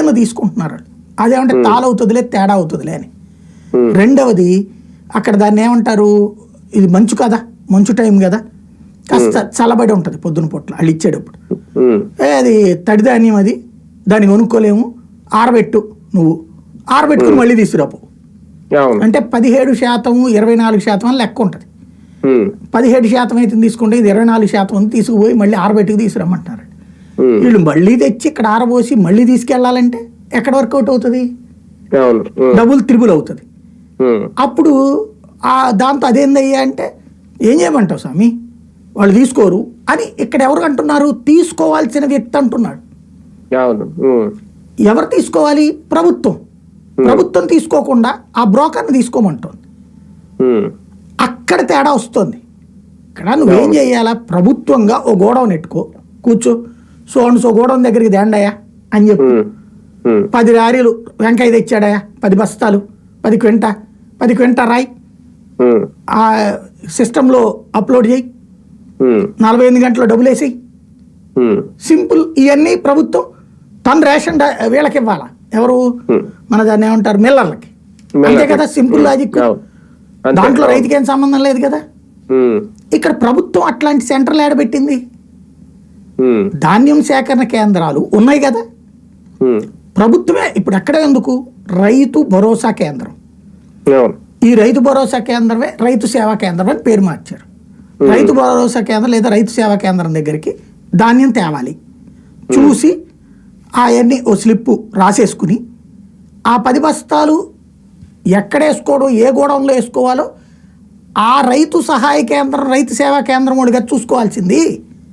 కింద తీసుకుంటున్నారు. అదేమంటే తాళవుతుందిలే, తేడా అవుతుందిలే అని. రెండవది, అక్కడ దాన్ని ఏమంటారు, ఇది మంచు కదా, మంచు టైం కదా, కాస్త చల్లబడి ఉంటుంది పొద్దున పూట్ల వాళ్ళు ఇచ్చేటప్పుడు. అది తడిధాన్యం, అది దాన్ని కొనుక్కోలేము, ఆరబెట్టు, నువ్వు ఆరబెట్టుకుని మళ్ళీ తీసుకురాపు అంటే 17% 24% అని లెక్క ఉంటుంది. 17% అయితే తీసుకుంటే ఇది 24% తీసుకుపోయి మళ్ళీ ఆరబెట్టుకు తీసుకురమ్మంటున్నారు. వీళ్ళు మళ్ళీ తెచ్చి ఇక్కడ ఆరబోసి మళ్ళీ తీసుకెళ్లాలంటే ఎక్కడ వర్కౌట్ అవుతుంది, డబుల్ త్రిబుల్ అవుతుంది. అప్పుడు దాంతో అదేందయ్యా అంటే ఏం చేయమంటావు స్వామి, వాళ్ళు తీసుకోరు అని ఇక్కడ ఎవరు అంటున్నారు, తీసుకోవాల్సిన వ్యక్తి అంటున్నాడు. ఎవరు తీసుకోవాలి, ప్రభుత్వం. ప్రభుత్వం తీసుకోకుండా ఆ బ్రోకర్ని తీసుకోమంటుంది. అక్కడ తేడా వస్తుంది. ఇక్కడ నువ్వేం చేయాలా, ప్రభుత్వంగా ఓ గోడౌన్ ఎట్టుకో, కూర్చో, సో గోడౌన్ దగ్గరికి దేండయా అని చెప్పు, 10 లారీలు వెంకయ్య తెచ్చాడయా, 10 బస్తాలు, 10 క్వింట రాయి, ఆ సిస్టంలో అప్లోడ్ చేయి, 48 గంటల్లో డబ్బులు వేసేయి, సింపుల్. ఇవన్నీ ప్రభుత్వం తన రేషన్ వీళ్ళకి ఇవ్వాలా, ఎవరు మన దాన్ని ఏమంటారు, మిల్లర్లకి. అంతే కదా, సింపుల్ లాజిక్. దాంట్లో రైతుకి ఏం సంబంధం లేదు కదా. ఇక్కడ ప్రభుత్వం అట్లాంటి సెంటర్లు ఏడబెట్టింది, ధాన్యం సేకరణ కేంద్రాలు ఉన్నాయి కదా. ప్రభుత్వమే ఇప్పుడు ఎక్కడ, ఎందుకు, రైతు భరోసా కేంద్రం. ఈ రైతు భరోసా కేంద్రమే రైతు సేవా కేంద్రం అని పేరు మార్చారు. రైతు భరోసా కేంద్రం లేదా రైతు సేవా కేంద్రం దగ్గరికి ధాన్యం తేవాలి, చూసి అవన్నీ ఓ స్లిప్పు రాసేసుకుని ఆ 10 బస్తాలు ఎక్కడ వేసుకోవడం, ఏ గోడౌన్లో వేసుకోవాలో ఆ రైతు సహాయ కేంద్రం, రైతు సేవా కేంద్రం వాడిగా చూసుకోవాల్సింది.